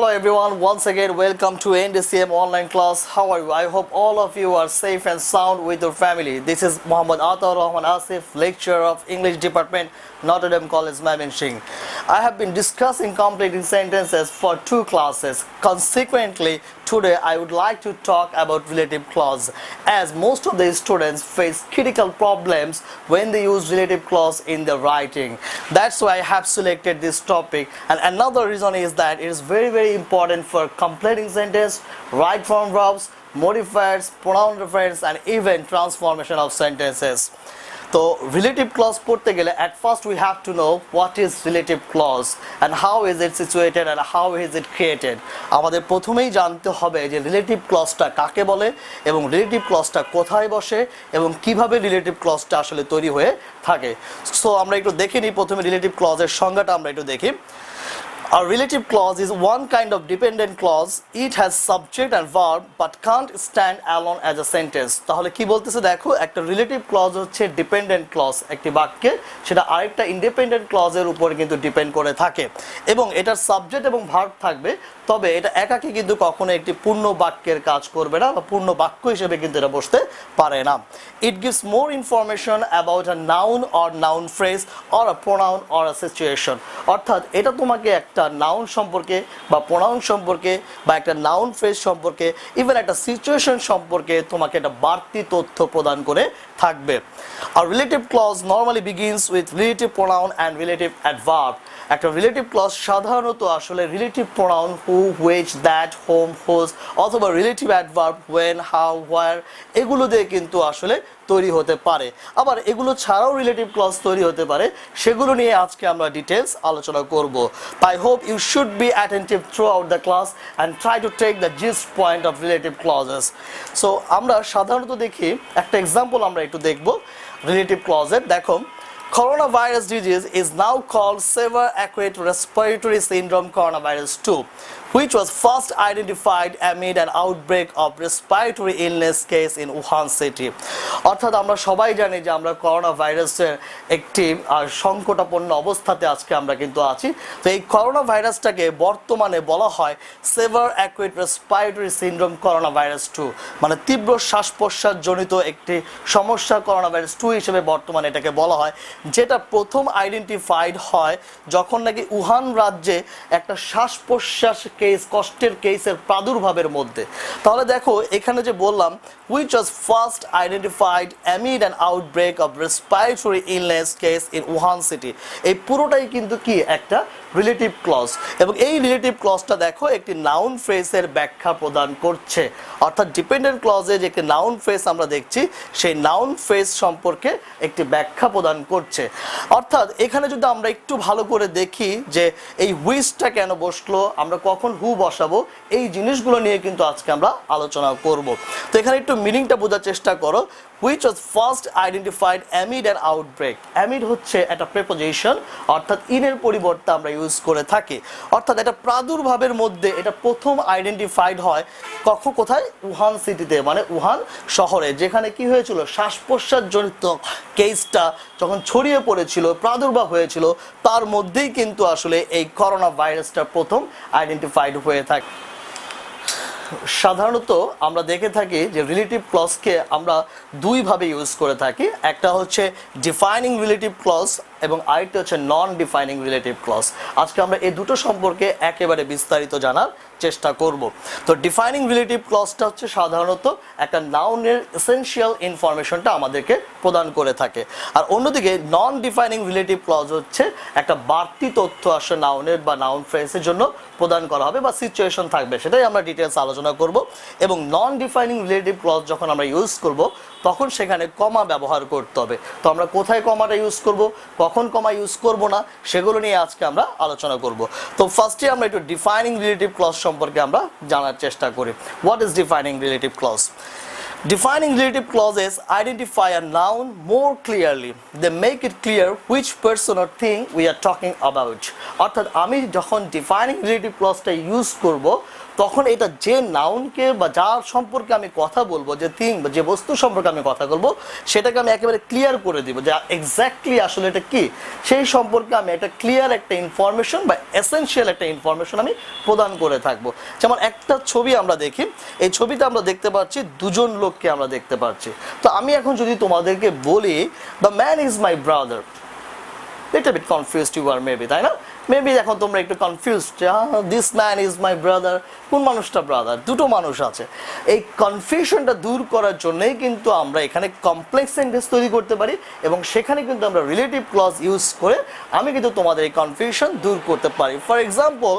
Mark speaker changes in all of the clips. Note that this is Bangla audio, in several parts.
Speaker 1: Hello everyone, once again welcome to NDCM online class. How are you? I hope all of you are safe and sound with your family. This is Ataur, Rahman, Asif, lecturer of English department, Notre College, Mymensingh. I have been discussing completing sentences for 2 classes. Consequently, today I would like to talk about relative clause, as most of the students face critical problems when they use relative clause in their writing. That's why I have selected this topic, and another reason is that it is very important for completing sentence, right form verbs, modifiers, pronoun reference, and even transformation of sentences. So relative clause পড়তে গেলে at first we have to know what is relative clause and how is it situated and how is it created. আমাদের প্রথমেই জানতে হবে যে relative clauseটা কাকে বলে এবং relative clauseটা কোথায় বসে এবং কিভাবে relative clauseটা আসলে তৈরি হয়ে থাকে। সো আমরা একটু দেখে নিই প্রথমে relative clause এর সংজ্ঞাটা আমরা একটু দেখি। A relative clause is one kind of dependent clause. It has subject and verb but can't stand alone as a sentence. তাহলে কি বলতেছে দেখো, একটা relative clause হচ্ছে dependent clause একটি বাক্যে, সেটা আরেকটা independent clause এর উপর কিন্তু ডিপেন্ড করে থাকে এবং এটার সাবজেক্ট এবং ভার্ব থাকবে, তবে এটা একাকী কিন্তু কখনো একটি পূর্ণ বাক্যের কাজ করবে না বা পূর্ণ বাক্য হিসেবে কিন্তু এটা বসতে পারে না। It gives more information about a noun or noun phrase or a pronoun or a situation. অর্থাৎ এটা তোমাকে একটা নাউন সম্পর্কে বা প্রোনাউন সম্পর্কে বা একটা নাউন ফ্রেজ সম্পর্কে, ইভেন একটা সিচুয়েশন সম্পর্কে তোমাকে একটা বাড়তি তথ্য প্রদান করে থাকবে। A relative clause normally begins with relative pronoun and relative adverb. একটা রিলেটিভ ক্লজ সাধারণত আসলে relative pronoun who, which, that, whom, whose অথবা relative adverb when, how, where এগুলো দিয়ে কিন্তু আসলে তৈরি হতে পারে। আবার এগুলো ছাড়াও রিলেটিভ ক্লজ তৈরি হতে পারে, সেগুলো নিয়ে আজকে আমরা ডিটেলস আলোচনা করব। I hope you should be attentive throughout the class and try to take the gist point of relative clauses. So আমরা সাধারণত দেখি একটা এক্সাম্পল আমরা একটু দেখব রিলেটিভ ক্লজের। দেখো, coronavirus disease is now called severe acute respiratory syndrome coronavirus 2, which was first identified amid an outbreak of respiratory illness case in Wuhan city. অর্থাৎ আমরা সবাই জানি যে আমরা করোনা ভাইরাসের একটি সংকটাপন্ন অবস্থাতে আজকে আমরা কিন্তু আছি। তো এই করোনা ভাইরাসটাকে বর্তমানে বলা হয় severe acute respiratory syndrome corona virus 2, মানে তীব্র শ্বাস প্রশ্বাস জনিত একটি সমস্যা করোনা ভাইরাস 2 হিসেবে বর্তমানে এটাকে বলা হয়, যেটা প্রথম আইডেন্টিফাইড হয় যখন নাকি উহান রাজ্যে একটা শ্বাস প্রশ্বাস কেস, কষ্টের কেসের প্রাদুর্ভাবের মধ্যে। তাহলে দেখো এখানে যে বললাম which was first identified amid an outbreak of respiratory illness case in Wuhan city, এই পুরোটাই কিন্তু কি একটা রিলেটিভ ক্লজ এবং এই রিলেটিভ ক্লজটা দেখো একটি নাউন ফ্রেজের ব্যাখ্যা প্রদান করছে। অর্থাৎ ডিপেন্ডেন্ট ক্লজে যে একটি নাউন ফ্রেজ আমরা দেখছি, সেই নাউন ফ্রেজ সম্পর্কে একটি ব্যাখ্যা প্রদান করছে। অর্থাৎ এখানে যদি আমরা একটু ভালো করে দেখি যে এই হুইচটা কেন বসলো, আমরা কখন হু বসাবো, এই জিনিসগুলো নিয়ে কিন্তু আজকে আমরা আলোচনা করব। তো এখানে একটু মিনিংটা বোঝার চেষ্টা করো। which was first identified amid an outbreak. amid হচ্ছে একটা প্রেপোজিশন, অর্থাৎ ইনের পরিবর্তে আমরা ইউজ করে থাকি। অর্থাৎ এটা প্রাদুর্ভাবের মধ্যে এটা প্রথম আইডেন্টিফাইড হয় কোথায়, উহান সিটিতে, মানে উহান শহরে, যেখানে কি হয়েছিল শ্বাস প্রশ্বাস জনিত কেসটা যখন ছড়িয়ে পড়েছিল, প্রাদুর্ভাব হয়েছিল, তার মধ্যেই কিন্তু আসলে এই করোনা ভাইরাসটা প্রথম আইডেন্টিফাইড হয়ে থাকে। সাধারণত আমরা দেখে থাকি যে রিলেটিভ ক্লজকে আমরা দুইভাবে ইউজ করে থাকি, একটা হচ্ছে ডিফাইনিং রিলেটিভ ক্লজ এবং আরেকটা হচ্ছে নন ডিফাইনিং রিলেটিভ ক্লজ। আজকে আমরা এই দুটো সম্পর্কে একেবারে বিস্তারিত জানার চেষ্টা করব। তো ডিফাইনিং রিলেটিভ ক্লজটা হচ্ছে সাধারণত একটা নাউনের এসেনশিয়াল ইনফরমেশনটা আমাদেরকে প্রদান করে থাকে, আর অন্যদিকে নন ডিফাইনিং রিলেটিভ ক্লজ হচ্ছে একটা বাড়তি তথ্য আসলে নাউনের বা নাউন ফ্রেজের জন্য প্রদান করা হবে বা সিচুয়েশন থাকবে, সেটাই আমরা ডিটেলস আলোচনা করব। এবং নন ডিফাইনিং রিলেটিভ ক্লজ যখন আমরা ইউজ করব তখন সেখানে কমা ব্যবহার করতে হবে। তো আমরা কোথায় কমাটা ইউজ করব, কখন কমা ইউজ করব না, সেগুলো নিয়ে আজকে আমরা আলোচনা করব। তো ফার্স্টে আমরা একটু ডিফাইনিং রিলেটিভ ক্লজ সম্পর্কে আমরা জানার চেষ্টা করি। What is defining relative clause? Defining relative clauses identify a noun more clearly. They make it clear which person or thing we are talking about. অর্থাৎ আমি যখন ডিফাইনিং রিলেটিভ ক্লজটা ইউজ করব তখন এটা যে নাউনকে বা যার সম্পর্কে আমি কথা বলবো, যে থিং বা যে বস্তু সম্পর্কে আমি কথা বলবো, সেটাকে আমি একেবারে ক্লিয়ার করে দিব যে এক্স্যাক্টলি আসলে এটা কি, সেই সম্পর্কে আমি একটা ক্লিয়ার একটা ইনফরমেশন বা এসেনশিয়াল একটা ইনফরমেশন আমি প্রদান করে থাকবো। যেমন একটা ছবি আমরা দেখি, এই ছবিতে আমরা দেখতে পাচ্ছি দুজন লোককে আমরা দেখতে পাচ্ছি। তো আমি এখন যদি তোমাদেরকে বলি the man is my brother, little bit confused you are maybe, তাই না? মেবি এখন তোমরা একটু confused, this man is my brother, কোন মানুষটা ব্রাদার? দুটো মানুষ আছে। এই কনফিউশনটা দূর করার জন্যই কিন্তু আমরা এখানে কমপ্লেক্স সেন্টেন্স তৈরি করতে পারি, এবং সেখানে কিন্তু আমরা রিলেটিভ ক্লজ ইউজ করে আমি কিন্তু তোমাদের এই কনফিউশন দূর করতে পারি। For example,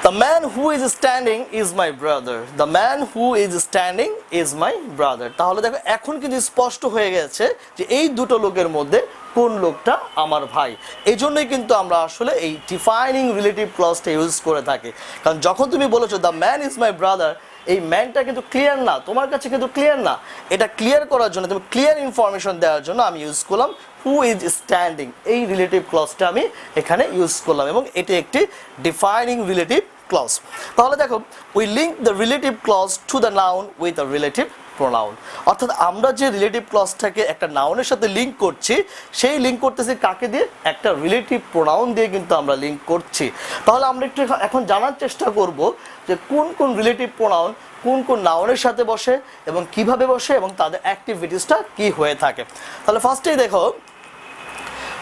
Speaker 1: the man who is standing is my brother, the man who is standing is my brother। তাহলে দেখো এখন কিন্তু স্পষ্ট হয়ে গেছে যে এই দুটো লোকের মধ্যে কোন লোকটা আমার ভাই। এই জন্যই কিন্তু আমরা আসলে এই ডিফাইনিং রিলেটিভ ক্লজটা ইউজ করে থাকি। কারণ যখন তুমি বলেছো the man is my brother, এই ম্যানটা কিন্তু ক্লিয়ার না, তোমার কাছে কিন্তু ক্লিয়ার না। এটা ক্লিয়ার করার জন্য, তুমি ক্লিয়ার ইনফরমেশন দেওয়ার জন্য আমি ইউজ করলাম হু ইজ স্ট্যান্ডিং, এই রিলেটিভ ক্লজটা আমি এখানে ইউজ করলাম, এবং এটি একটি ডিফাইনিং রিলেটিভ ক্লজ। তাহলে দেখো, we link the relative clause to the noun with a relative pronoun. অর্থাৎ আমরা যে রিলেটিভ ক্লজটাকে একটা নাউনের সাথে লিঙ্ক করছি, সেই লিঙ্ক করতেছি কাকে দিয়ে? একটা রিলেটিভ প্রোনাউন দিয়ে কিন্তু আমরা লিঙ্ক করছি। তাহলে আমরা একটু এখন জানার চেষ্টা করব যে কোন কোন রিলেটিভ প্রোনাউন কোন কোন নাউনের সাথে বসে এবং কিভাবে বসে এবং তাদের অ্যাক্টিভিটিসটা কি হয়ে থাকে। তাহলে ফার্স্টেই দেখো,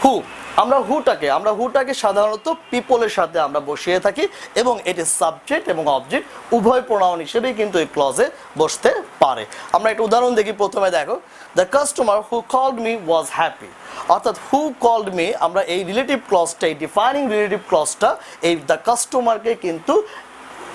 Speaker 1: হু, আমরা হুটাকে সাধারণত পিপলের সাথে আমরা বসিয়ে থাকি, এবং এটি সাবজেক্ট এবং অবজেক্ট উভয় প্রোনাউন হিসেবেই কিন্তু এই ক্লজে বসতে পারে। আমরা একটা উদাহরণ দেখি। প্রথমে দেখো, the customer who called me was happy. অর্থাৎ হু কল্ড মি, আমরা এই রিলেটিভ ক্লজটা, এই ডিফাইনিং রিলেটিভ ক্লজটা এই দ্য কাস্টমারকে কিন্তু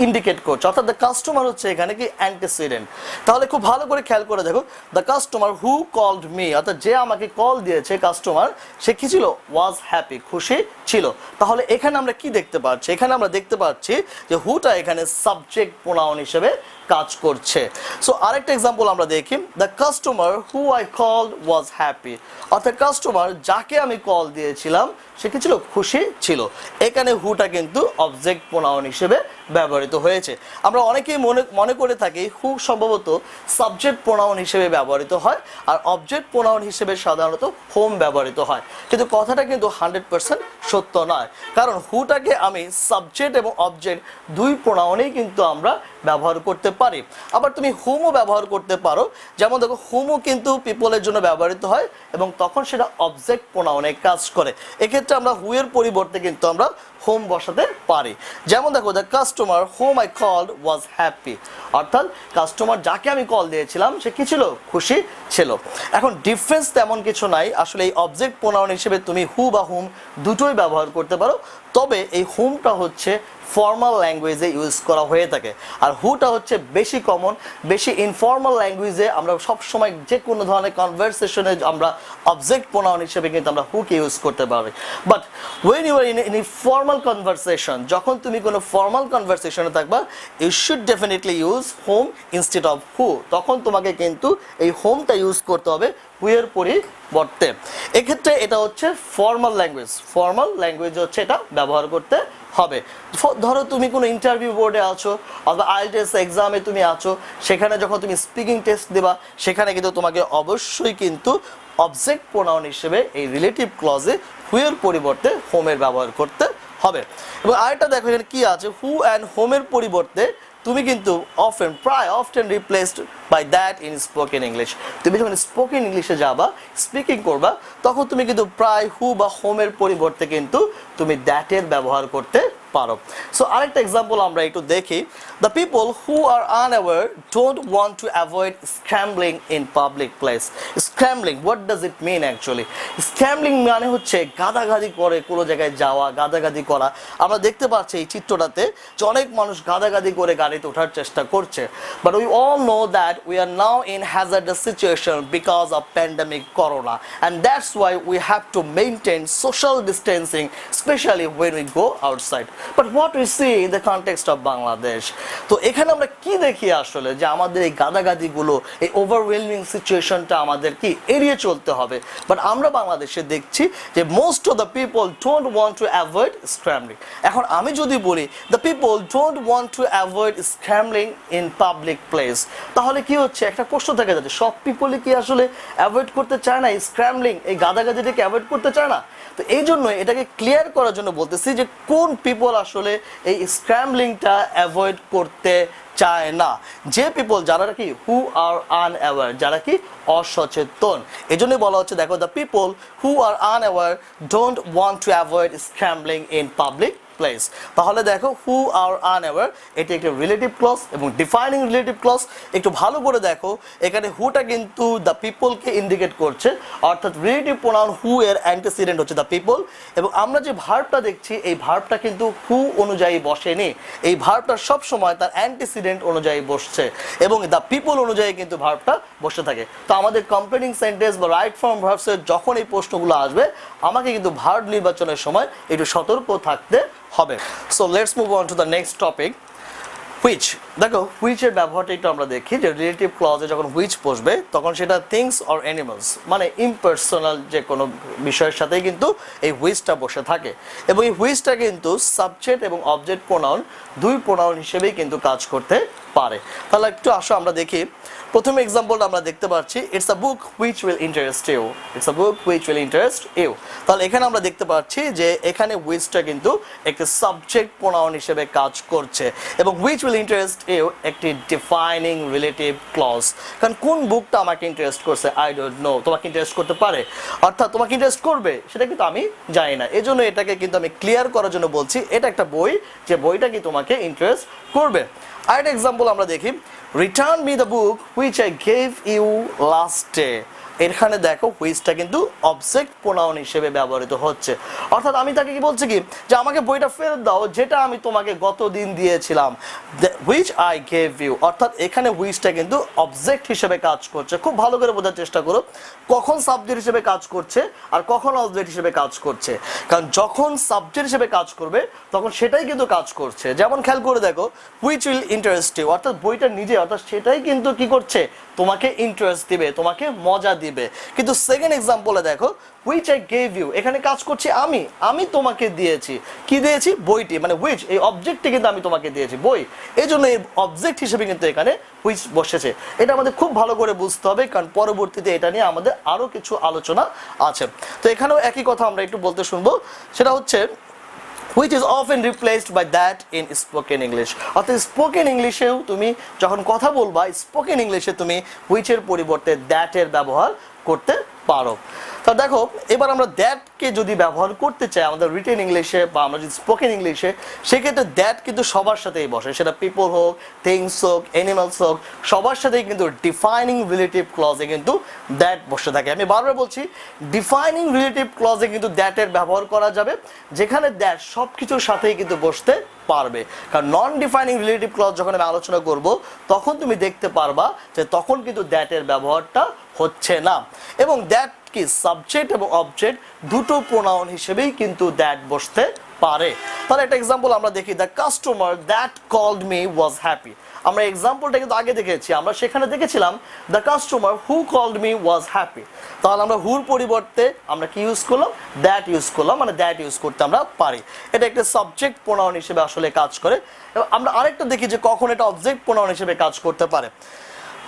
Speaker 1: ইন্ডিকেট করছে। অর্থাৎ দ্য কাস্টমার হচ্ছে এখানে কি অ্যান্টিসিডেন্ট। তাহলে খুব ভালো করে খেয়াল করে দেখো, the customer who called me, অর্থাৎ যে আমাকে কল দিয়েছে কাস্টমার, সে কি ছিল? ওয়াজ হ্যাপি, খুশি ছিল। তাহলে এখানে আমরা কি দেখতে পাচ্ছি? এখানে আমরা দেখতে পাচ্ছি যে হুটা এখানে সাবজেক্ট প্রোনাউন হিসেবে কাজ করছে। সো আরেকটা এক্সাম্পল আমরা দেখি, the customer who I called was happy. অর্থাৎ কাস্টমার যাকে আমি কল দিয়েছিলাম সে কি ছিল? খুশি ছিল। এখানে হুটা কিন্তু অবজেক্ট প্রোনাউন হিসেবে ব্যবহৃত হয়েছে। আমরা অনেকেই মনে করে থাকি হু সম্ভবত সাবজেক্ট প্রোনাউন হিসেবে ব্যবহৃত হয়, আর অবজেক্ট প্রোনাউন হিসেবে সাধারণত হোম ব্যবহৃত হয়। কিন্তু কথাটা কিন্তু 100% সত্য নয়, কারণ হুটাকে আমি সাবজেক্ট এবং অবজেক্ট দুই প্রোনাউনেই কিন্তু আমরা ব্যবহার করতে পারি। আবার তুমি হুমও ব্যবহার করতে পারো। যেমন দেখো, হুমও কিন্তু পিপলের জন্য ব্যবহৃত হয় এবং তখন সেটা অবজেক্ট প্রোনাউনে কাজ করে। এক্ষেত্রে আমরা হু এর পরিবর্তে কিন্তু আমরা হোম বসাতে পারি। যেমন দেখো, the customer whom I called was happy. অর্থাৎ কাস্টমার যাকে আমি কল দিয়েছিলাম সে কি ছিল? খুশি ছিল। এখন ডিফারেন্স তেমন কিছু নাই। আসলে এই অবজেক্ট প্রোনাউন হিসেবে তুমি হু বা হুম দুটোই ব্যবহার করতে পারো, তবে এই হুমটা হচ্ছে ফর্মাল ল্যাঙ্গুয়েজে ইউজ করা হয়ে থাকে, আর হুটা হচ্ছে বেশি কমন, বেশি ইনফর্মাল ল্যাঙ্গুয়েজে আমরা সবসময় যে কোনো ধরনের কনভারসেশনে আমরা অবজেক্ট প্রোনাউন হিসেবে কিন্তু আমরা হুকে ইউজ করতে পারি। But when you are in formal conversation, যখন তুমি কোনো ফর্মাল কনভারসেশনে থাকবা, you should definitely use whom instead of who. তখন তোমাকে কিন্তু এই হোমটা ইউজ করতে হবে হুয়ের পরিবর্তে। এক্ষেত্রে এটা হচ্ছে ফর্মাল ল্যাঙ্গুয়েজ হচ্ছে এটা ব্যবহার করতে হবে। ধরো তুমি কোনো ইন্টারভিউ বোর্ডে আছো অথবা আইএলটিএস এক্সামে তুমি আছো, সেখানে যখন তুমি স্পিকিং টেস্ট দেবা, সেখানে কিন্তু তোমাকে অবশ্যই কিন্তু অবজেক্ট প্রোনাউন হিসেবে এই রিলেটিভ ক্লজে হুয়ের পরিবর্তে হোমের ব্যবহার করতে হবে। এবং আরেকটা দেখো এখানে কি আছে, হু অ্যান্ড হোমের পরিবর্তে তুমি কিন্তু often replaced by that in spoken English। তুমি যখন স্পোকেন ইংলিশে যাবা, স্পিকিং করবা, তখন তুমি কিন্তু প্রায় হু বা হোমের পরিবর্তে কিন্তু তুমি দ্যাটের ব্যবহার করতে পারো। সো আরেকটা এক্সাম্পল আমরা একটু দেখি, the people who are unaware don't want to avoid scrambling in public place. Scrambling, what does it mean actually? Scrambling মানে হচ্ছে গাদাগাদি করে কোনো জায়গায় যাওয়া, গাদাগাদি করা। আমরা দেখতে পাচ্ছি এই চিত্রটাতে যে অনেক মানুষ গাদাগাদি করে গাড়িতে ওঠার চেষ্টা করছে। But we all know that we are now in hazardous situation because of pandemic corona, and that's why we have to maintain social distancing, especially when we go outside. But what we see in the context of Bangladesh. তো এখানে আমরা কি দেখি আসলে যে আমাদের এই গাদাগাদিগুলো, এই ওভারওয়েলমিং সিচুয়েশনটা আমাদের কি এড়িয়ে চলতে হবে। বাট আমরা বাংলাদেশে দেখছি যে most of the people don't want to avoid scrambling. এখন আমি যদি বলি the people don't want to avoid scrambling in public place, তাহলে কি হচ্ছে, একটা প্রশ্ন থেকে যাচ্ছে সব পিপলই কি আসলে অ্যাভয়েড করতে চায় না স্ক্র্যামলিং, এই গাদাগাদিটাকে অ্যাভয়েড করতে চায় না। তো এই জন্য এটাকে ক্লিয়ার করার জন্য বলতেছি যে কোন পিপল আসলে এই স্ক্র্যামলিংটা অ্যাভয়েড করতে চায় না। যে পিপল যারা কি হু আর আনঅ্যাওয়ার, যারা কি অসচেতন, এই জন্যই বলা হচ্ছে দেখো the people who are unaware don't want to avoid scrambling in public place. তাহলে দেখো হু আর আনঅ্যাওয়ার এটি একটি রিলেটিভ ক্লজ এবং ডিফাইনিং রিলেটিভ ক্লজ। একটু ভালো করে দেখো এখানে হুটা কিন্তু দ্য পিপলকে ইন্ডিকেট করছে, অর্থাৎ রিলেটিভ প্রোনাউন হু এর অ্যান্টিসিডেন্ট হচ্ছে দ্য পিপল। এবং আমরা যে ভার্বটা দেখছি এই ভার্বটা কিন্তু হু অনুযায়ী বসেনি, এই ভার্বটা সবসময় তার অ্যান্টিসিডেন্ট অনুযায়ী বসছে এবং দ্য পিপল অনুযায়ী কিন্তু ভার্বটা বসে থাকে। তো আমাদের কমপ্লিটিং সেন্টেন্স বা রাইট ফর্ম ভার্বসের যখন এই প্রশ্নগুলো আসবে আমাকে কিন্তু ভার্ব নির্বাচনের সময় একটু সতর্ক থাকতে হবে। So let's move on to the next topic, which. দেখো হুইচের ব্যবহারটা একটু আমরা দেখি যে রিলেটিভ ক্লজে যখন হুইচ বসবে তখন সেটা থিংস অর অ্যানিমালস মানে ইমপার্সোনাল যে কোনো বিষয়ের সাথেই কিন্তু এই হুইচটা বসে থাকে এবং এই হুইচটা কিন্তু সাবজেক্ট এবং অবজেক্ট প্রোনাউন দুই প্রোনাউন হিসেবেই কিন্তু কাজ করতে পারে। তাহলে একটু আসো আমরা দেখি। প্রথম এক্সাম্পলটা আমরা দেখতে পাচ্ছি it's a book which will interest you, it's a book which will interest you. তাহলে এখানে আমরা দেখতে পাচ্ছি যে এখানে হুইচটা কিন্তু একটি সাবজেক্ট প্রোনাউন হিসেবে কাজ করছে এবং হুইচ উইল ইন্টারেস্ট ইউ একটি ডিফাইনিং রিলেটিভ ক্লজ। কারণ কোন বুকটা আমাকে ইন্টারেস্ট করছে আই ডোন্ট নো, তোমাকে ইন্টারেস্ট করতে পারে, অর্থাৎ তোমাকে ইন্টারেস্ট করবে সেটা কিন্তু আমি জানি না। এই জন্য এটাকে কিন্তু আমি ক্লিয়ার করার জন্য বলছি এটা একটা বই, যে বইটা কি তোমাকে ইন্টারেস্ট করবে। আরেকটা এক্সাম্পল আমরা দেখি, return me the book which I gave you last day. এখানে দেখো হুইচটা কিন্তু অবজেক্ট প্রোনাউন হিসেবে ব্যবহৃত হচ্ছে, অর্থাৎ আমি তাকে কি বলছি কি যে আমাকে বইটা ফেরত দাও যেটা আমি তোমাকে গত দিন দিয়েছিলাম, হুইচ আই গেভ ইউ। অর্থাৎ এখানে হুইচটা কিন্তু অবজেক্ট হিসেবে কাজ করছে। খুব ভালো করে বোঝার চেষ্টা করো কখন সাবজেক্ট হিসেবে কাজ করছে আর কখন অবজেক্ট হিসেবে কাজ করছে। কারণ যখন সাবজেক্ট হিসেবে কাজ করবে তখন সেটাই কিন্তু কাজ করছে। যেমন খেয়াল করে দেখো হুইচ উইল ইন্টারেস্ট ইউ, অর্থাৎ বইটা নিজে, অর্থাৎ সেটাই কিন্তু কি করছে তোমাকে ইন্টারেস্ট দিবে, তোমাকে মজা দিবে। কিন্তু সেকেন্ড এক্সাম্পলে দেখো হুইচ আই গেভ ইউ, এখানে কাজ করছে আমি তোমাকে দিয়েছি, কি দিয়েছি, বইটি, মানে হুইচ এই অবজেক্টটি কিন্তু আমি তোমাকে দিয়েছি বই, এই জন্য এই অবজেক্ট হিসেবে কিন্তু এখানে হুইচ বসেছে। এটা আমাদের খুব ভালো করে বুঝতে হবে কারণ পরবর্তীতে এটা নিয়ে আমাদের আরো কিছু আলোচনা আছে। তো এখানেও একই কথা আমরা একটু বলতে শুনবো, সেটা হচ্ছে which is often replaced by that in spoken English। অর্থাৎ স্পোকেন ইংলিশেও তুমি যখন কথা বলবা স্পোকেন ইংলিশে তুমি which এর পরিবর্তে that এর ব্যবহার করতে পারো। তা দেখো এবার আমরা দ্যাটকে যদি ব্যবহার করতে চাই আমাদের রিটেন ইংলিশে বা আমরা যদি স্পোকেন ইংলিশে, সেক্ষেত্রে দ্যাট কিন্তু সবার সাথেই বসে, সেটা পিপল হোক, থিংস হোক, অ্যানিমালস হোক, সবার সাথেই কিন্তু ডিফাইনিং রিলেটিভ ক্লজে কিন্তু দ্যাট বসে থাকে। আমি বারবার বলছি ডিফাইনিং রিলেটিভ ক্লজে কিন্তু দ্যাটের ব্যবহার করা যাবে, যেখানে দ্যাট সব কিছুর সাথেই কিন্তু বসতে পারবে। কারণ নন ডিফাইনিং রিলেটিভ ক্লজ যখন আমি আলোচনা করব তখন তুমি দেখতে পারবা যে তখন কিন্তু দ্যাটের ব্যবহারটা হচ্ছে না এবং দ্যাট কি সাবজেক্ট এবং অবজেক্ট দুটো প্রোনাউন হিসেবেই কিন্তু দ্যাট বসতে পারে। তাহলে একটা এক্সাম্পল আমরা দেখি, the customer that called me was happy. আমরা এক্সাম্পলটা কিন্তু আগে দেখেছি, আমরা সেখানে দেখেছিলাম the customer who called me was happy. তাহলে আমরা হুর পরিবর্তে আমরা কি ইউজ করলাম, দ্যাট ইউজ করলাম, মানে দ্যাট ইউজ করতে আমরা পারি। এটা একটা সাবজেক্ট প্রোনাউন হিসেবে আসলে কাজ করে। আমরা আরেকটা দেখি যে কখন এটা অবজেক্ট প্রোনাউন হিসেবে কাজ করতে পারে।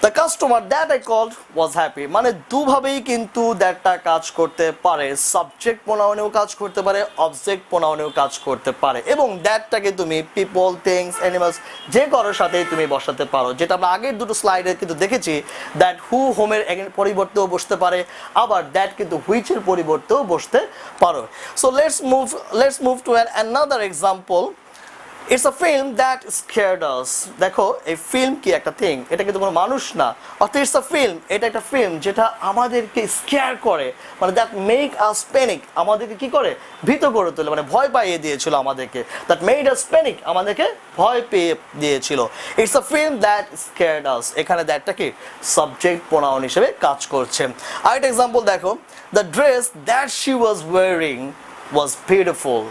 Speaker 1: The customer that I called was happy, মানে দুভাবেই কিন্তু দ্যাটটা কাজ করতে পারে, সাবজেক্ট প্রোনাউনেও কাজ করতে পারে, অবজেক্ট প্রোনাউনেও কাজ করতে পারে এবং দ্যাটটাকে তুমি পিপল, থিংস, অ্যানিমালস যে কারোর সাথেই তুমি বসাতে পারো, যেটা আমরা আগের দুটো স্লাইডে কিন্তু দেখেছি। দ্যাট হু হোমের পরিবর্তেও বসতে পারে, আবার দ্যাট কিন্তু হুইচের পরিবর্তেও বসতে পারো। So let's move to another example. It's a film that scared us. দেখো এই ফিল্ম কি একটা থিং, এটা কিন্তু কোনো মানুষ না, অর্থাৎ ইটস আ ফিল্ম, এটা একটা ফিল্ম যেটা আমাদেরকে স্কেয়ার করে, মানে দ্যাট মেক আস প্যানিক, আমাদেরকে কি করে, ভীত করে তোলে, মানে ভয় পাইয়ে দিয়েছিল আমাদেরকে, দ্যাট মেড আস প্যানিক, আমাদেরকে ভয় পেয়ে দিয়েছিল। ইটস আ ফিল্ম দ্যাট স্কেয়ারড আস, এখানে দ্যাটটা কি সাবজেক্ট প্রোনাউন হিসেবে কাজ করছে। আরেকটা এক্সাম্পল দেখো, the dress that she was wearing was beautiful.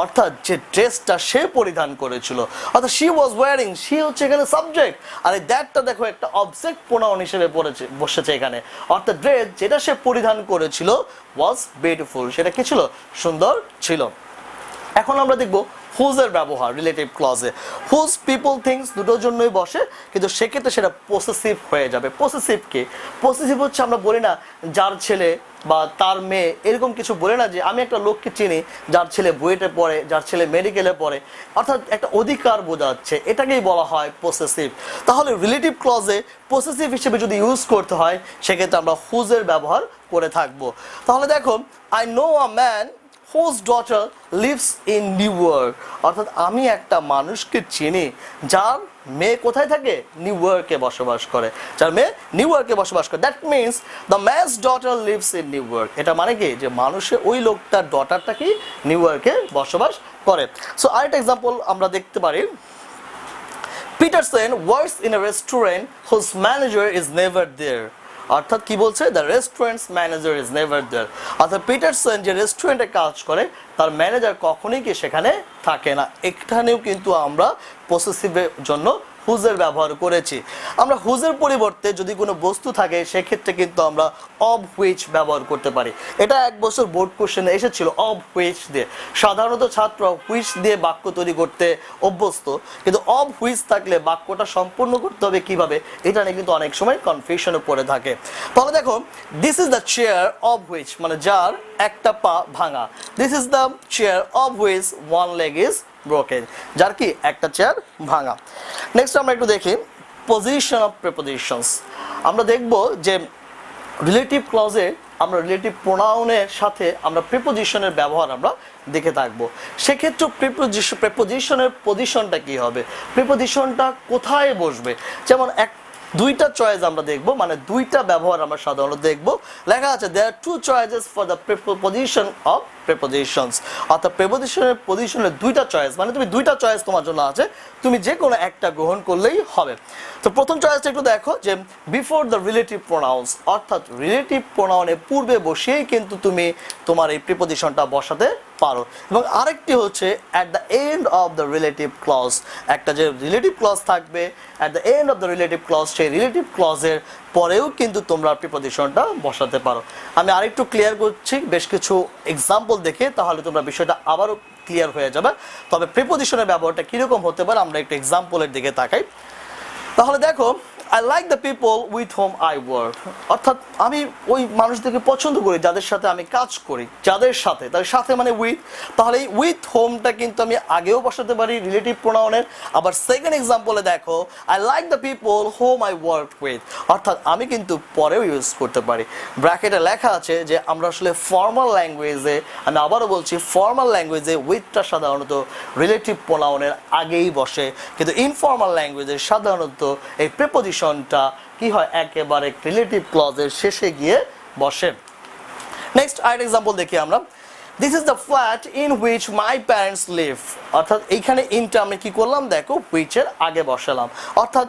Speaker 1: অর্থাৎ যে ড্রেসটা সে পরিধান করেছিল, অর্থাৎ শি ওয়াজ ওয়ারিং, শি হচ্ছে এখানে সাবজেক্ট, আর এই দ্যাটটা দেখো একটা অবজেক্ট প্রোনাউন হিসেবে বসেছে এখানে, অর্থাৎ ড্রেস যেটা সে পরিধান করেছিল ওয়াজ বিউটিফুল, সেটা কি ছিল, সুন্দর ছিল। এখন আমরা দেখব হুজের ব্যবহার রিলেটিভ ক্লজে। হুজ, পিপল, থিংস দুটোর জন্যই বসে, কিন্তু সেক্ষেত্রে সেটা পসেসিভ হয়ে যাবে। পসেসিভ কি? পসেসিভ হচ্ছে আমরা বলি না যার ছেলে বা তার মেয়ে, এরকম কিছু বলে না যে আমি একটা লোককে চিনি যার ছেলে বুয়েটে পড়ে, যার ছেলে মেডিকেলে পড়ে, অর্থাৎ একটা অধিকার বোঝাচ্ছে, এটাকেই বলা হয় পসেসিভ। তাহলে রিলেটিভ ক্লজে পসেসিভ হিসেবে যদি ইউজ করতে হয় সেক্ষেত্রে আমরা হুজের ব্যবহার করে থাকবো। তাহলে দেখো, I know a man whose daughter lives in New York, অর্থাৎ আমি একটা মানুষকে চিনি যার মেয়ে কোথায় থাকে, নিউ ইয়র্কে বসবাস করে, যার মেয়ে নিউ ইয়র্কে বসবাস করে। That means the man's daughter lives in new York. এটা মানে কি, যে মানুষের ওই লোকটার ডটারটা কি নিউ ইয়র্কে বসবাস করে। সো আরেকটা এক্সাম্পল আমরা দেখতে পারি, Peterson works in a restaurant whose manager is never there, অর্থাৎ কি বলছে, the restaurant's manager is never there, অর্থাৎ পিটারসন যে রেস্টুরেন্টে কাজ করে তার ম্যানেজার কখনোই কি সেখানে থাকে না। এখানেও কিন্তু আমরা পসেসিভের জন্য হুজের ব্যবহার করেছি। আমরা হুজের পরিবর্তে যদি কোনো বস্তু থাকে সেক্ষেত্রে কিন্তু আমরা অব হুইচ ব্যবহার করতে পারি। এটা এক বছর বোর্ড কোশ্চেনে এসেছিল, অব হুইচ দিয়ে। সাধারণত ছাত্র হুইচ দিয়ে বাক্য তৈরি করতে অভ্যস্ত, কিন্তু অব হুইচ থাকলে বাক্যটা সম্পূর্ণ করতে হবে কিভাবে, এটা নিয়ে কিন্তু অনেক সময় কনফিউশনে পড়ে থাকে। তাহলে দেখো, this is the chair of which, মানে যার একটা পা ভাঙা। This is the chair of which one leg is broken, যার কি একটা চেয়ার ভাঙা। নেক্সট আমরা একটু দেখি পজিশন অফ প্রিপোজিশনস। আমরা দেখব যে রিলেটিভ ক্লজে আমরা রিলেটিভ প্রোনাউনের সাথে আমরা প্রিপোজিশনের ব্যবহার আমরা দেখে থাকবো। সেক্ষেত্রে প্রিপোজিশনের পজিশনটা কি হবে, প্রিপোজিশনটা কোথায় বসবে। যেমন দুইটা চয়েস আমরা দেখবো, মানে দুইটা ব্যবহার আমরা সাধারণত দেখবো। লেখা আছে there two choices for the preposition of prepositions, অর্থাৎ প্রিপোজিশনের পজিশনের দুইটা চয়েস, মানে তুমি দুইটা চয়েস তোমার জন্য আছে, তুমি যে কোনো একটা গ্রহণ করলেই হবে। তো প্রথম চয়েসটা একটু দেখো, যে বিফোর দ্য রিলেটিভ প্রোনাউন্স, অর্থাৎ রিলেটিভ প্রোনাউনের পূর্বে বসিয়েই কিন্তু তুমি তোমার এই প্রিপোজিশনটা বসাতে পারো। এবং আরেকটি হচ্ছে at the end of the relative clause, একটা যে রিলেটিভ ক্লজ থাকবে at the end of the relative clause, সেই রিলেটিভ ক্লজের পরেও কিন্তু তোমরা প্রিপোজিশনটা বসাতে পারো। আমি আরেকটু ক্লিয়ার করছি বেশ কিছু এক্সাম্পল দেখে, তাহলে তোমরা বিষয়টা আবারও ক্লিয়ার হয়ে যাবে। তবে প্রিপোজিশনের ব্যবহারটা কীরকম হতে পারে আমরা একটু এক্সাম্পলের দিকে তাকাই। তাহলে দেখো, I like the people with home I work, অর্থাৎ আমি ওই মানুষদেরকে পছন্দ করি যাদের সাথে আমি কাজ করি, যাদের সাথে, তাদের সাথে মানে উইথ। তাহলে এই উইথ হোমটা কিন্তু আমি আগেও বসাতে পারি রিলেটিভ প্রোনাউনের। আবার সেকেন্ড এক্সাম্পলে দেখো, I like the people home I work with, অর্থাৎ আমি কিন্তু পরেও ইউজ করতে পারি। ব্র্যাকেটে লেখা আছে যে আমরা আসলে ফর্মাল ল্যাঙ্গুয়েজে, আমি আবারও বলছি ফর্মাল ল্যাঙ্গুয়েজে উইথটা সাধারণত রিলেটিভ প্রোনাউনের আগেই বসে, কিন্তু ইনফর্মাল ল্যাঙ্গুয়েজে সাধারণত এই প্রিপোজিশনটা কি হয়, একেবারে রিলেটিভ ক্লজের শেষে গিয়ে বসে। নেক্সট আরেকটা এক্সাম্পল দেখি আমরা, this is the flat in which my parents live, অর্থাৎ এইখানে ইনটা আমি কি করলাম, দেখো হুইচের আগে বসালাম, অর্থাৎ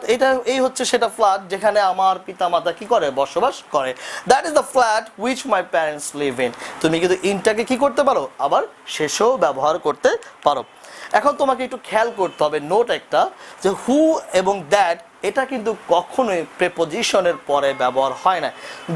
Speaker 1: এই হচ্ছে সেটা ফ্ল্যাট যেখানে আমার পিতামাতা কি করে, বসবাস করে। That is the flat which my parents live in. তুমি কিন্তু ইনটাকে কি করতে পারো, আবার শেষেও ব্যবহার করতে পারো। এখন তোমাকে একটু খেয়াল করতে হবে নোট একটা, যে হু এবং দ্যাট এটা কিন্তু কখনোই প্রিপোজিশনের পরে ব্যবহার হয় না।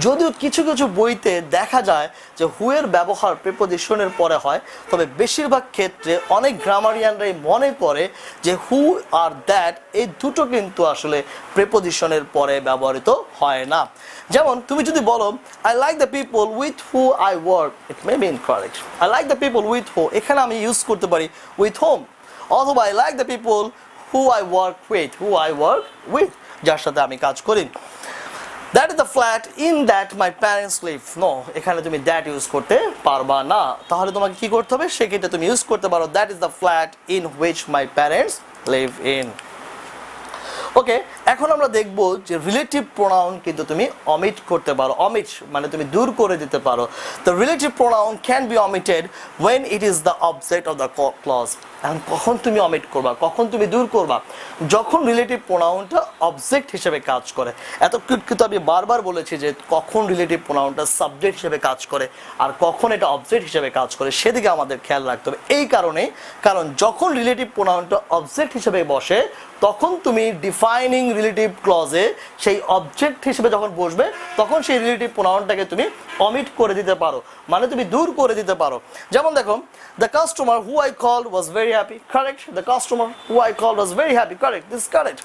Speaker 1: যদিও কিছু কিছু বইতে দেখা যায় যে হু এর ব্যবহার প্রিপোজিশনের পরে হয়, তবে বেশিরভাগ ক্ষেত্রে অনেক গ্রামারিয়ানরাই মনে করে যে হু আর দ্যাট এই দুটো কিন্তু আসলে প্রিপোজিশনের পরে ব্যবহৃত হয় না। যেমন তুমি যদি বলো I like the people with who I work, it may be incorrect. I like the people with হু, এখানে আমি ইউজ করতে পারি উইথ হোম, অথবা I like the people who I work with, যার সাথে আমি কাজ করি। That is the flat in that my parents live. No, এখানে তুমি that ইউজ করতে পারবা না। তাহলে তোমাকে কি করতে হবে, সেক্ষেত্রে তুমি ইউজ করতে পারো that is the flat in which my parents live in. ওকে, এখন আমরা দেখব যে রিলেটিভ প্রোনাউন কিন্তু তুমি অমিট করতে পারো। অমিট মানে তুমি দূর করে দিতে পারো। The relative pronoun can be omitted when it is the object of the clause. এখন কখন তুমি অমিট করবা, কখন তুমি দূর করবা? যখন রিলেটিভ প্রোনাউনটা অবজেক্ট হিসেবে কাজ করে। এত কিন্তু আমি বারবার বলেছি যে কখন রিলেটিভ প্রোনাউনটা সাবজেক্ট হিসেবে কাজ করে আর কখন এটা অবজেক্ট হিসেবে কাজ করে, সেদিকে আমাদের খেয়াল রাখতে হবে। এই কারণেই, কারণ যখন রিলেটিভ প্রোনাউনটা অবজেক্ট হিসেবে বসে তখন তুমি ডিফাইনিং রিলেটিভ ক্লজে সেই অবজেক্ট হিসেবে যখন বসবে তখন সেই রিলেটিভ প্রোনাউনটাকে তুমি অমিট করে দিতে পারো, মানে তুমি দূর করে দিতে পারো। যেমন দেখো, the customer who I called was very happy. Correct. The customer who I called was very happy. Correct. This is correct.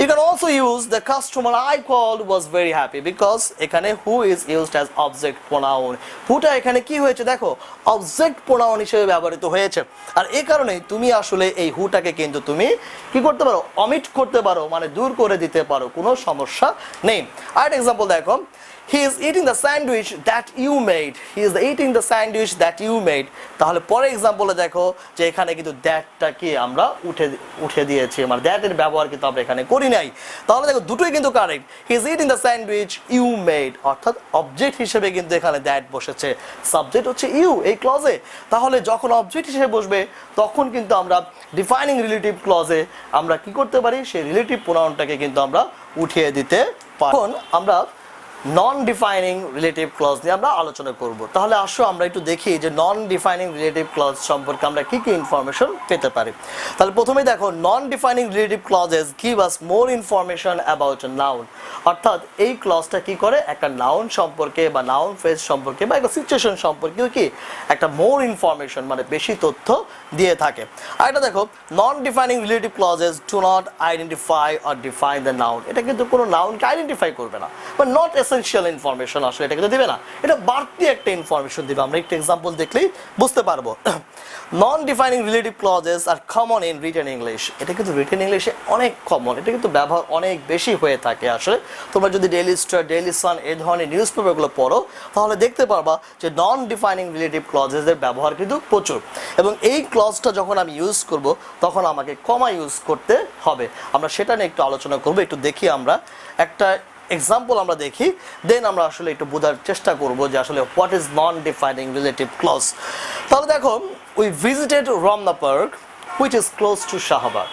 Speaker 1: You can also use the customer I called was very happy because এখানে who is used as object pronoun. whoটা এখানে কি হয়েছে দেখো, অবজেক্ট প্রোনাউন হিসেবে ব্যবহৃত হয়েছে। আর এই কারণে তুমি আসলে এই whoটাকে কিন্তু তুমি কি করতে পারো, অমিট করতে পারো, মানে দূর করে দিতে পারো, কোনো সমস্যা নেই। আরেকটা এক্সাম্পল দেখো, he is eating the sandwich that you made. He is eating the sandwich that you made. তাহলে পরে এক্সাম্পলে দেখো যে এখানে কিন্তু দ্যাটটা কি আমরা উঠে দিয়েছি, মানে দ্যাট এর ব্যবহার কিন্তু আমরা এখানে করি নাই। তাহলে দেখো দুটোই কিন্তু correct. he is eating the sandwich you made, অর্থাৎ অবজেক্ট হিসেবে কিন্তু এখানে দ্যাট বসেছে, সাবজেক্ট হচ্ছে ইউ এই ক্লজে। তাহলে যখন অবজেক্ট হিসেবে বসবে তখন কিন্তু আমরা ডিফাইনিং রিলেটিভ ক্লজে আমরা কি করতে পারি, সেই রিলেটিভ প্রোনাউনটাকে কিন্তু আমরা উঠিয়ে দিতে পারি। এখন আমরা নন ডিফাইনিং রিলেটিভ ক্লজ নিয়ে আমরা আলোচনা করব। তাহলে আসো আমরা একটু দেখি যে নন ডিফাইনিং রিলেটিভ ক্লজ সম্পর্কে আমরা কি কি ইনফরমেশন পেতে পারি। তাহলে প্রথমেই দেখো, non defining relative clauses give us more information about a noun. অর্থাৎ এই ক্লজটা কি করে, একটা নাউন সম্পর্কে বা নাউন ফ্রেজ সম্পর্কে বা একটা সিচুয়েশন সম্পর্কে কি একটা মোর ইনফরমেশন, মানে বেশি তথ্য দিয়ে থাকে। আর এটা দেখো, non defining relative clauses do not identify or define the noun. এটা কিন্তু কোনো নাউনকে আইডেন্টিফাই করবে না, বা নট এসেনশিয়াল ইনফরমেশন আসলে এটা কিন্তু দিবে না, এটা বাড়তি একটা ইনফরমেশন দিবে। আমরা একটা এক্সাম্পল দেখলেই বুঝতে পারবো। Non defining relative clauses are common in written English. এটা কিন্তু রিটেন ইংলিশে অনেক কমন, এটা কিন্তু ব্যবহার অনেক বেশি হয়ে থাকে। আসলে তোমরা যদি ডেইলি স্টার, ডেইলি সান এই ধরনের নিউজ পেপারগুলো পড়ো তাহলে দেখতে পারবা যে নন ডিফাইনিং রিলেটিভ ক্লজেসের ব্যবহার কিন্তু প্রচুর। এবং এই ক্লজটা যখন আমি ইউজ করব তখন আমাকে কমা ইউজ করতে হবে। আমরা সেটা নিয়ে একটু আলোচনা করব। একটু দেখি আমরা একটা এক্সাম্পল আমরা দেখি, দেন আমরা আসলে একটু বোঝার চেষ্টা করব যে আসলে what is non defining relative clause. তাহলে দেখো, we visited Ramna park which is close to Shahbag.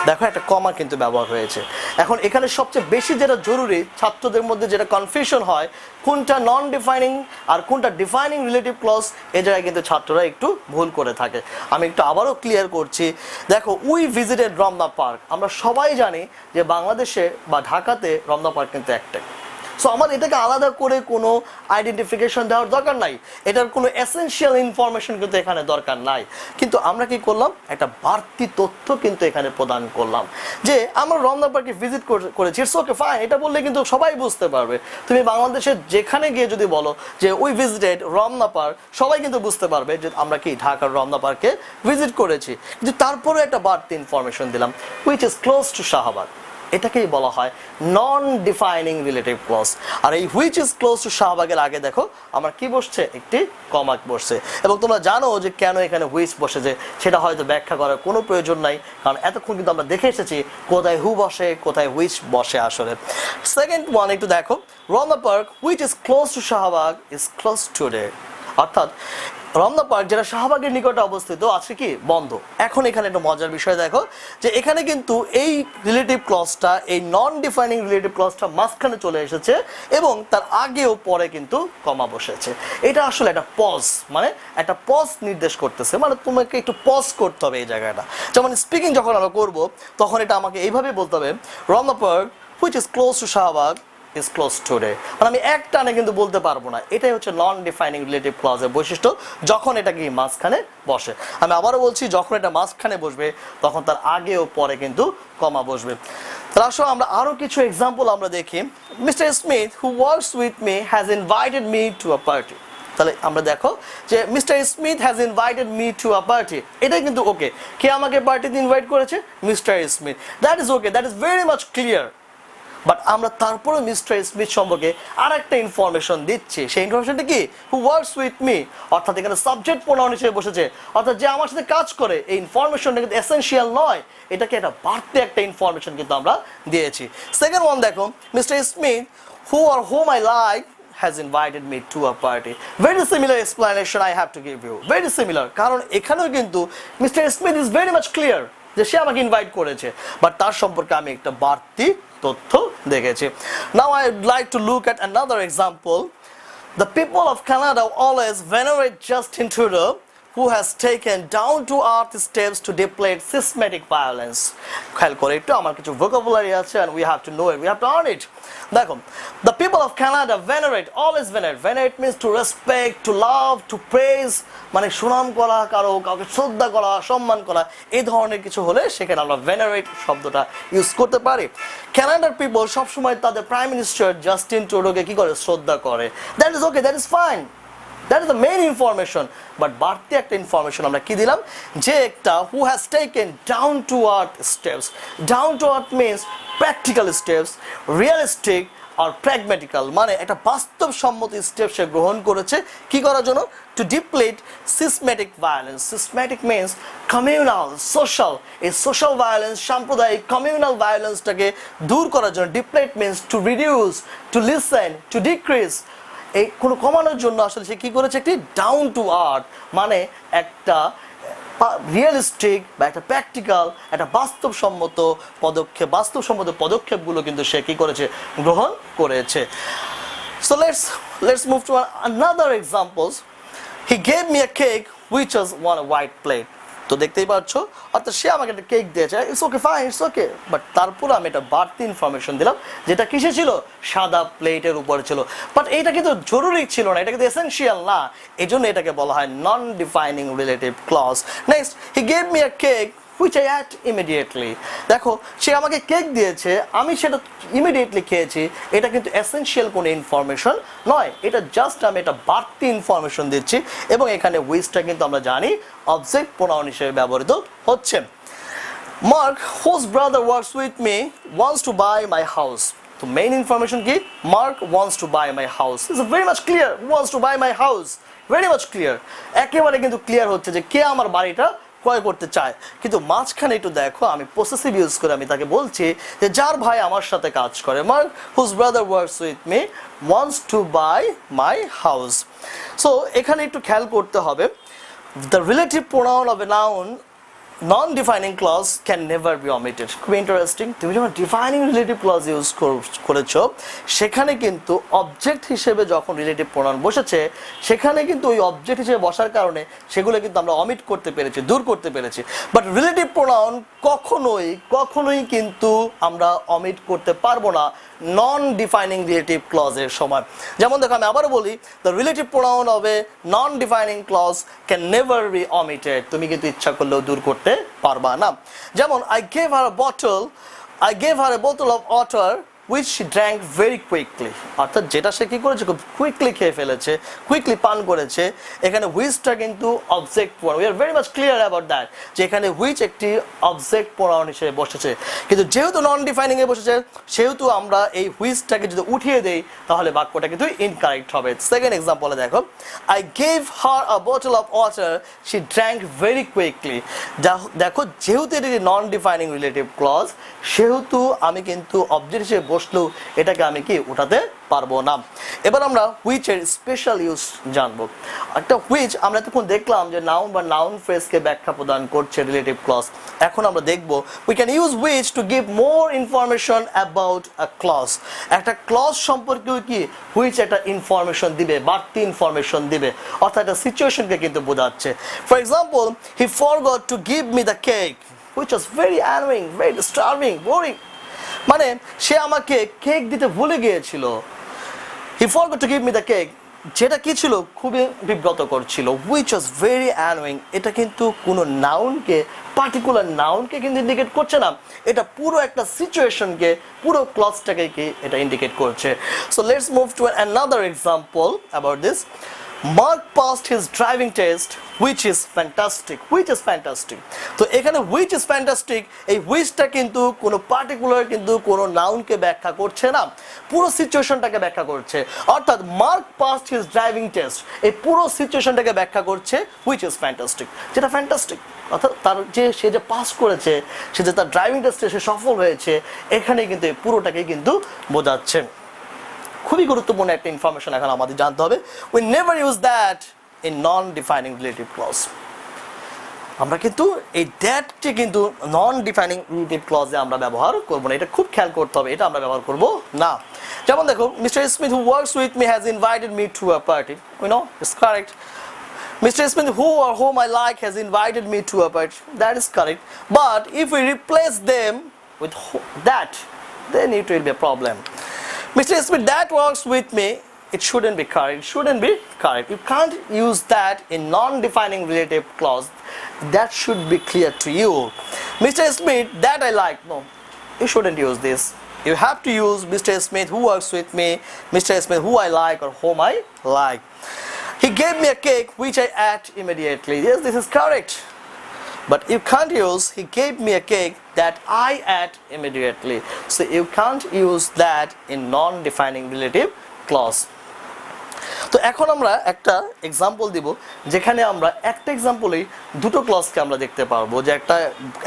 Speaker 1: দেখো একটা কমা কিন্তু ব্যবহার হয়েছে। এখন এখানে সবচেয়ে বেশি যেটা জরুরি, ছাত্রদের মধ্যে যেটা কনফিউশন হয় কোনটা নন ডিফাইনিং আর কোনটা ডিফাইনিং রিলেটিভ ক্লজ, এই জায়গায় কিন্তু ছাত্ররা একটু ভুল করে থাকে। আমি একটু আবারও ক্লিয়ার করছি। দেখো, উই ভিজিটেড রমনা পার্ক, আমরা সবাই জানি যে বাংলাদেশে বা ঢাকাতে রমনা পার্ক কিন্তু একটাই। সো আমার এটাকে আলাদা করে কোনো আইডেন্টিফিকেশন দেওয়ার দরকার নাই, এটার কোনো এসেনশিয়াল ইনফরমেশন কিন্তু এখানে দরকার নাই। কিন্তু আমরা কি করলাম, একটা বাড়তি তথ্য কিন্তু এখানে প্রদান করলাম যে আমরা রমনা পার্কে ভিজিট করেছি। ইটস ওকে, ফাইন, এটা বললে কিন্তু সবাই বুঝতে পারবে। তুমি বাংলাদেশের যেখানে গিয়ে যদি বলো যে উই ভিজিটেড রমনা পার্ক, সবাই কিন্তু বুঝতে পারবে যে আমরা কি ঢাকার রমনা পার্কে ভিজিট করেছি। কিন্তু তারপরে একটা বাড়তি ইনফরমেশন দিলাম, which is close to Shahbag. এটাকেই বলা হয় নন ডিফাইনিং রিলেটিভ ক্লজ। আর এই হুইচ ইজ ক্লোজ টু শাহবাগের আগে দেখো আমার কি বসছে, একটি কমা বসছে। এবং তোমরা জানো যে কেন এখানে হুইচ বসেছে, সেটা হয়তো ব্যাখ্যা করার কোনো প্রয়োজন নাই, কারণ এতক্ষণ কিন্তু আমরা দেখে এসেছি কোথায় হু বসে, কোথায় হুইচ বসে আসলে। সেকেন্ড ওয়ান একটু দেখো, Ramna park which is close to Shahbag is close today. অর্থাৎ রমনা পার্ক যেটা শাহবাগের নিকটে অবস্থিত আছে কি বন্ধ। এখন এখানে একটা মজার বিষয় দেখো যে এখানে কিন্তু এই রিলেটিভ ক্লজটা, এই নন ডিফাইনিং রিলেটিভ ক্লজটা মাঝখানে চলে এসেছে এবং তার আগেও পরে কিন্তু কমা বসেছে। এটা আসলে একটা পজ, মানে একটা পজ নির্দেশ করতেছে, মানে তোমাকে একটু পজ করতে হবে এই জায়গাটা। যেমন স্পিকিং যখন আমরা করবো তখন এটা আমাকে এইভাবে বলতে হবে, Ramna park which is close to Shahbag is close today। মানে আমি এক টানে কিন্তু বলতে পারবো না। এটাই হচ্ছে নন ডিফাইনিং রিলেটিভ ক্লজের বৈশিষ্ট্য, যখন এটা কি মাঝখানে বসে। আমি আবারও বলছি, যখন এটা মাঝখানে বসবে তখন তার আগে ও পরে কিন্তু কমা বসবে। তাহলে আসলে আমরা আরও কিছু এক্সাম্পল আমরা দেখি। Mr Smith who works with me has invited me to a party. তাহলে আমরা দেখো যে Mr Smith has invited me to a party, এটাই কিন্তু ওকে। কে আমাকে পার্টিতে ইনভাইট করেছে? Mr Smith. That is okay, that is very much clear. But আমরা তারপরে মিস্টার স্মিথ সম্পর্কে আর একটা ইনফরমেশন দিচ্ছি। সেই ইনফরমেশনটা কি? হু ওয়ার্কস উইথ মি, অর্থাৎ এখানে সাবজেক্ট প্রোনাউন হিসেবে বসেছে, অর্থাৎ যে আমার সাথে কাজ করে। এই ইনফরমেশনটা কিন্তু এসেনশিয়াল নয়, এটাকে একটা বাড়তি একটা ইনফরমেশন কিন্তু আমরা দিয়েছি। সেকেন্ড ওয়ান দেখো, Mr Smith who or whom I like has invited me to a party. Very similar explanation I have to give you. Very similar, কারণ এখানেও কিন্তু mister Smith is very much clear যে সে আমাকে ইনভাইট করেছে, বাট তার সম্পর্কে আমি একটা বাড়তি তথ্য দেখেছি। Now I would like to look at another example. The people of Canada always venerate Justin Trudeau, who has taken down to earth steps to deflate systematic violence. খেয়াল করে একটু, আমার কিছু vocabulary আছে and we have to know it, we have to earn it. দেখো, the people of Canada venerate, always venerate. Venerate means to respect, to love, to praise, মানে সুনাম করা, কাউকে শ্রদ্ধা করা, সম্মান করা, এই ধরনের কিছু হলে সেখানে আমরা venerate শব্দটা ইউজ করতে পারি। কানাডার পিপল সবসময় তাদের প্রাইম মিনিস্টার জাস্টিন ট্রুডোকে কি করে? শ্রদ্ধা করে। That is okay, that is fine, that is the main information. But বাড়তি একটা ইনফরমেশন আমরা কি দিলাম? যে একটা who has taken down to earth steps. Down to earth means practical steps, realistic or pragmatical, মানে একটা বাস্তবসম্মত স্টেপ সে গ্রহণ করেছে কি করার জন্য? to deflate systematic violence. Systematic means communal, social. এই social violence, সাম্প্রদায়িক communal violence-টাকে দূর করার জন্য। deflate means to reduce, to lessen, to decrease. এই কোনো কমানোর জন্য আসলে সে কি করেছে? একটি ডাউন টু আর্থ, মানে একটা রিয়েলিস্টিক বা একটা প্র্যাকটিক্যাল, একটা বাস্তবসম্মত পদক্ষেপগুলো কিন্তু সে কি করেছে? গ্রহণ করেছে। So let's move to another examples. He gave me a cake which was on a white plate. তো দেখতেই পাচ্ছ, অর্থাৎ সে আমাকে একটা কেক দিয়েছে, it's okay, fine, it's okay, but তারপর আমি একটা বাড়তি ইনফরমেশন দিলাম যেটা কিসে ছিল? সাদা প্লেটের উপরে ছিল। বাট এইটা কিন্তু জরুরি ছিল না, এটা কিন্তু এসেনশিয়াল না, এই জন্য এটাকে বলা হয় non defining relative clause. Next, he gave me a cake which I ate immediately. দেখো, সে আমাকে কেক দিয়েছে, আমি সেটা ইমিডিয়েটলি খেয়েছি, এটা কিন্তু এসেনশিয়াল কোনো ইনফরমেশন নয়, এটা জাস্ট আমি একটা বাড়তি ইনফরমেশন দিচ্ছি। এবং এখানে উইচটা কিন্তু আমরা জানি অবজেক্ট প্রোনাউন হিসেবে ব্যবহৃত হচ্ছে। Mark, whose brother works with me, wants to buy my house. তো মেইন ইনফরমেশন কি? Mark wants to buy my house. It's very much clear. Who wants to buy my house? Very much clear. একেবারে কিন্তু ক্লিয়ার হচ্ছে যে কে আমার বাড়িটা ক্রয় করতে চায়। কিন্তু মাঝখানে একটু দেখো, আমি পসেসিভ ইউজ করে আমি তাকে বলছি যে যার ভাই আমার সাথে কাজ করে। Mark, whose brother works with me, wants to buy my house. So এখানে একটু খেয়াল করতে হবে, the relative pronoun of a noun non-defining clause can never be omitted. খুব ইন্টারেস্টিং, তুমি যখন ডিফাইনিং রিলেটিভ ক্লজ ইউজ করেছো, সেখানে কিন্তু অবজেক্ট হিসেবে যখন রিলেটিভ প্রোনাউন বসেছে, সেখানে কিন্তু ওই অবজেক্ট হিসেবে বসার কারণে সেগুলো কিন্তু আমরা অমিট করতে পেরেছি, দূর করতে পেরেছি। বাট রিলেটিভ প্রোনাউন কখনোই কিন্তু আমরা অমিট করতে পারবো না নন ডিফাইনিং রিলেটিভ ক্লজের সময়। যেমন দেখো, আমি আবারও বলি, the relative pronoun of a non defining clause can never be omitted. তুমি কিন্তু ইচ্ছা করলেও দূর করতে পারবা না। যেমন I gave her a bottle of water which she drank very quickly. অর্থাৎ যেটা সে কি করেছে? খুব কুইকলি খেয়ে ফেলেছে, কুইকলি পান করেছে। এখানে হুইচটা কিন্তু object pronoun, we are very much clear about that, যে এখানে হুইচ একটি অবজেক্ট প্রোনাউন হিসেবে বসেছে। কিন্তু যেহেতু নন ডিফাইনিং এ বসেছে, সেহেতু আমরা এই হুইচটাকে যদি উঠিয়ে দেই তাহলে বাক্যটা কিন্তু ইনকারেক্ট হবে। সেকেন্ড এক্সাম্পলে দেখো, I gave her a bottle of water she drank very quickly. দেখো, যেহেতু এটি নন ডিফাইনিং রিলেটিভ ক্লজ, সেহেতু আমি কিন্তু অবজেক্ট হিসেবে বসলেও এটাকে আমি কি উঠাতে পারবো না। এবার আমরা হুইচের স্পেশাল ইউজ জানবো। একটা হুইচ আমরা তখন দেখলাম যে নাউন বা নাউন ফ্রেজকে ব্যাখ্যা প্রদান করছে রিলেটিভ ক্লজ। এখন আমরা দেখবো we can use which to give more information about a clause. একটা ক্লজ সম্পর্কেও কি হুইচ একটা ইনফরমেশন দিবে, বাড়তি ইনফরমেশন দিবে, অর্থাৎ একটা সিচুয়েশনকে কিন্তু বোঝাচ্ছে। For example, he forgot to give me the cake which was very annoying, very disturbing, boring. মানে সে আমাকে কেক দিতে ভুলে গিয়েছিল। He forgot to give me the cake, যেটা কি ছিল? খুবই বিব্রতকর ছিল। which was very annoying, এটা কিন্তু কোনো নাউনকে, পার্টিকুলার নাউনকে কিন্তু ইন্ডিকেট করছে না, এটা পুরো একটা সিচুয়েশনকে, পুরো ক্লজটাকে কি এটা ইন্ডিকেট করছে। So let's move to another example about this. Mark passed his driving test, which is fantastic. তো এখানে which is fantastic, এই whichটা কিন্তু কোনো পার্টিকুলার কিন্তু কোনো নাউনকে ব্যাখ্যা করছে না, পুরো সিচুয়েশনটাকে ব্যাখ্যা করছে। অর্থাৎ mark past his driving test, এই পুরো সিচুয়েশনটাকে ব্যাখ্যা করছে which is fantastic, যেটা ফ্যান্টাস্টিক। অর্থাৎ তার যে সে যে পাস করেছে, সে যে তার ড্রাইভিং টেস্টে সে সফল হয়েছে, এখানে কিন্তু এই পুরোটাকে কিন্তু বোঝাচ্ছে। খুবই গুরুত্বপূর্ণ একটা ইনফরমেশন এখন আমাদের জানতে হবে। We never use that in non defining relative clause. আমরা কিন্তু এই দ্যাটটি কিন্তু নন ডিফাইনিং রিলেটিভ ক্লজে আমরা ব্যবহার করব না, এটা খুব খেয়াল করতে হবে, এটা আমরা ব্যবহার করব না। যেমন দেখো, Mr Smith who works with me has invited me to a party, you know, it's correct. Mr. Smith, who or whom I like, has invited me to a party. That is correct. But if we replace them with that, then it will be a problem. Mr. Smith, that works with me. It shouldn't be correct. You can't use that in non-defining relative clause. That should be clear to you. Mr. Smith, that I like. No, you shouldn't use this. You have to use Mr. Smith, who works with me, Mr. Smith, who I like or whom I like. He gave me a cake which I ate immediately. Yes, this is correct. But you can't use he gave me a cake that I ate immediately. So you can't use that in non-defining relative clause. তো এখন আমরা একটা এক্সাম্পল দিব, যেখানে আমরা একটা এক্সাম্পলেই দুটো ক্লজকে আমরা দেখতে পারবো, যে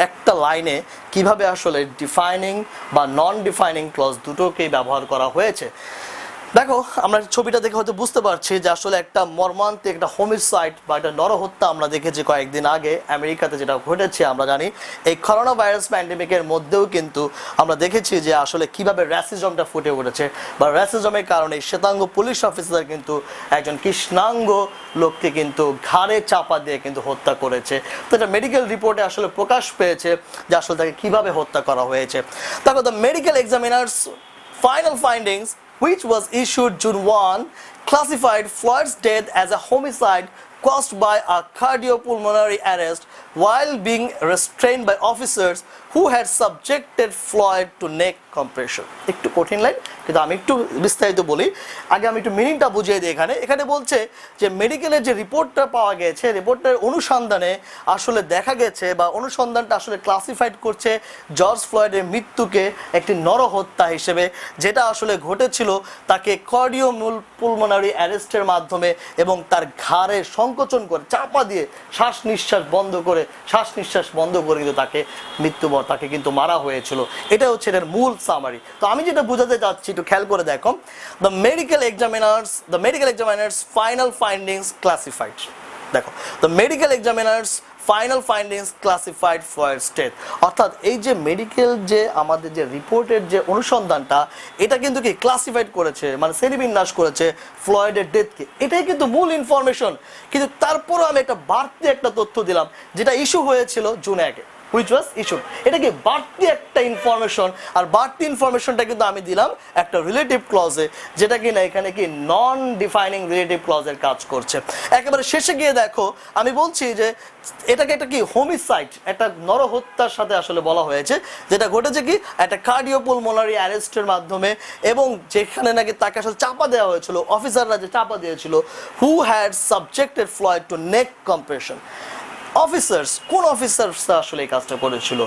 Speaker 1: একটা লাইনে কিভাবে আসলে ডিফাইনিং বা নন ডিফাইনিং ক্লজ দুটোকেই ব্যবহার করা হয়েছে। দেখো, আমরা ছবিটা দেখে হয়তো বুঝতে পারছি যে আসলে একটা মর্মান্তিক একটা হোমিসাইড বা একটা নরহত্যা আমরা দেখেছি কয়েকদিন আগে আমেরিকাতে যেটা ঘটেছে। আমরা জানি এই করোনা ভাইরাস প্যান্ডেমিকের মধ্যেও কিন্তু আমরা দেখেছি যে আসলে কিভাবে র্যাসিজমটা ফুটে উঠেছে, বা র্যাসিজমের কারণে শ্বেতাঙ্গ পুলিশ অফিসার কিন্তু একজন কৃষ্ণাঙ্গ লোককে কিন্তু ঘাড়ে চাপা দিয়ে কিন্তু হত্যা করেছে। তো এটা মেডিকেল রিপোর্টে আসলে প্রকাশ পেয়েছে যে আসলে তাকে কিভাবে হত্যা করা হয়েছে। দেখো, the medical examiners final findings which was issued June 1 classified Floyd's death as a homicide caused by a cardiopulmonary arrest while being restrained by officers who had subjected Floyd to neck compression. একটু কঠিন লাইন, কিন্তু আমি একটু বিস্তারিত বলি। আগে আমি একটু মিনিংটা বুঝিয়ে দিই। এখানে বলছে যে মেডিকেলের যে রিপোর্টটা পাওয়া গেছে, রিপোর্টের অনুসন্ধানে আসলে দেখা গেছে বা অনুসন্ধানটা আসলে ক্লাসিফাইড করছে জর্জ ফ্লয়েডের মৃত্যুকে একটি নরহত্যা হিসেবে, যেটা আসলে ঘটেছিল তাকে কার্ডিওপুলমোনারি অ্যারেস্টের মাধ্যমে এবং তার ঘাড়ে সংকোচন করে চাপা দিয়ে শ্বাস নিঃশ্বাস বন্ধ করে কিন্তু তাকে তাকে কিন্তু মারা হয়েছিল। এটা হচ্ছে এর মূল সামারি। তো আমি যেটা বোঝাতে চাচ্ছি একটু খেয়াল করে দেখো, the medical examiners final findings classified. দেখো, the medical examiners final findings classified Floyd's death. অর্থাৎ এই যে মেডিকেল যে আমাদের যে রিপোর্টের যে অনুসন্ধানটা, এটা কিন্তু কি ক্লাসিফাইড করেছে, মানে শ্রেণীবিন্যাস করেছে ফ্লয়েডের ডেথকে। এটাই কিন্তু মূল ইনফরমেশন। কিন্তু তারপরও আমি একটা বাড়তি একটা তথ্য দিলাম, যেটা ইস্যু হয়েছিল জুন 1 which was issued. এটা কি বাড়তি একটা ইনফরমেশন, আর বাড়তি ইনফরমেশনটা কিন্তু আমি দিলাম একটা রিলেটিভ ক্লজে, যেটা কি না এখানে কি নন ডিফাইনিং রিলেটিভ ক্লজের কাজ করছে। একেবারে শেষে গিয়ে দেখো, আমি বলছি যে এটাকে একটা কি হোমিসাইড, একটা নরহত্যার সাথে আসলে বলা হয়েছে, যেটা ঘটেছে কি একটা কার্ডিওপুলমোনারি অ্যারেস্টের মাধ্যমে, এবং যেখানে নাকি তাকে আসলে চাপা দেওয়া হয়েছিল, অফিসাররা যে চাপা দিয়েছিল, who had subjected Floyd two neck compression. Officers, কোন অফিসারসরা আসলে এই কাজটা করেছিল,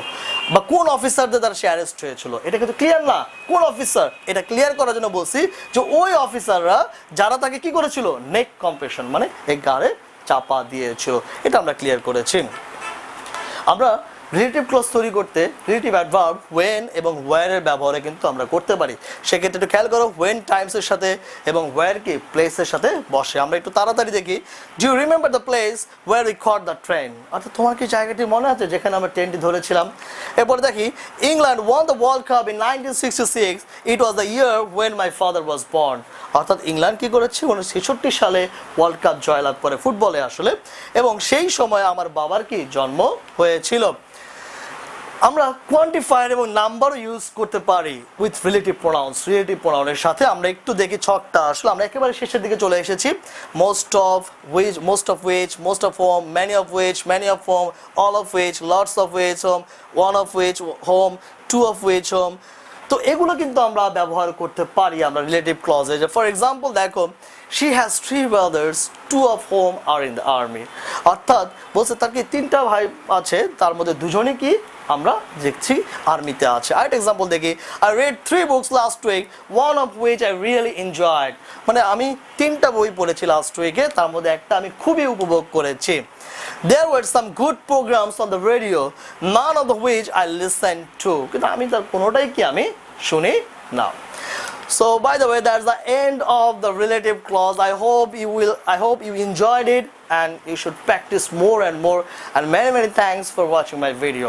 Speaker 1: বা কোন অফিসারদের দ্বারা সে অ্যারেস্ট হয়েছিল, এটা কিন্তু ক্লিয়ার না। কোন অফিসার, এটা ক্লিয়ার করার জন্য বলছি যে ওই অফিসাররা যারা তাকে কি করেছিল, নেক কম্প্রেশন মানে এই গাড়ে চাপা দিয়েছিল। এটা আমরা ক্লিয়ার করেছি। আমরা রিলেটিভ ক্লজ তৈরি করতে রিলেটিভ অ্যাডভার্ব ওয়েন এবং ওয়্যার এর ব্যবহারে কিন্তু আমরা করতে পারি। সেক্ষেত্রে একটু খেয়াল করো, ওয়েন টাইমসের সাথে এবং ওয়্যার কি প্লেসের সাথে বসে। আমরা একটু তাড়াতাড়ি দেখি। Do you remember the place where we caught the train? অর্থাৎ তোমার কি জায়গাটি মনে আছে যেখানে আমরা ট্রেনটি ধরেছিলাম? এরপরে দেখি, England won the world cup in 1966, it was the year when my father was born. অর্থাৎ ইংল্যান্ড কি করেছে, 1966 সালে ওয়ার্ল্ড কাপ জয়লাভ করে ফুটবলে আসলে, এবং সেই সময় আমার বাবার কি জন্ম হয়েছিল। আমরা কোয়ান্টিফায়ার এবং নাম্বার ইউজ করতে পারি উইথ রিলেটিভ প্রোনাউন্স। রিলেটিভ প্রোনাউনের সাথে আমরা একটু দেখি ছকটা। আসলে আমরা একেবারে শেষের দিকে চলে এসেছি। Most of which, most of which, most of whom, many of which, many of whom, all of which, lots of which whom, one of which whom, two of which whom, তো এগুলো কিন্তু আমরা ব্যবহার করতে পারি আমরা রিলেটিভ ক্লজে। যে ফর এক্সাম্পল দেখো, she has 3 brothers, 2 of whom are in the army। অর্থাৎ বলছে তার কি 3টা ভাই আছে, তার মধ্যে 2জনই কি আমরা দেখছি আর্মিতে আছে। আরেকটা এক্সাম্পল দেখি, I read 3 books last week, one of which I really enjoyed। মানে আমি 3টা বই পড়েছি লাস্ট উইকে, তার মধ্যে একটা আমি খুবই উপভোগ করেছি। There were some good programs on the radio, none of which I listened to। কিন্তু আমি তার কোনোটাই কি আমি শুনি না। So by the way, that's the end of the relative clause. I hope you enjoyed it, and you should practice more and more, and many thanks for watching my video.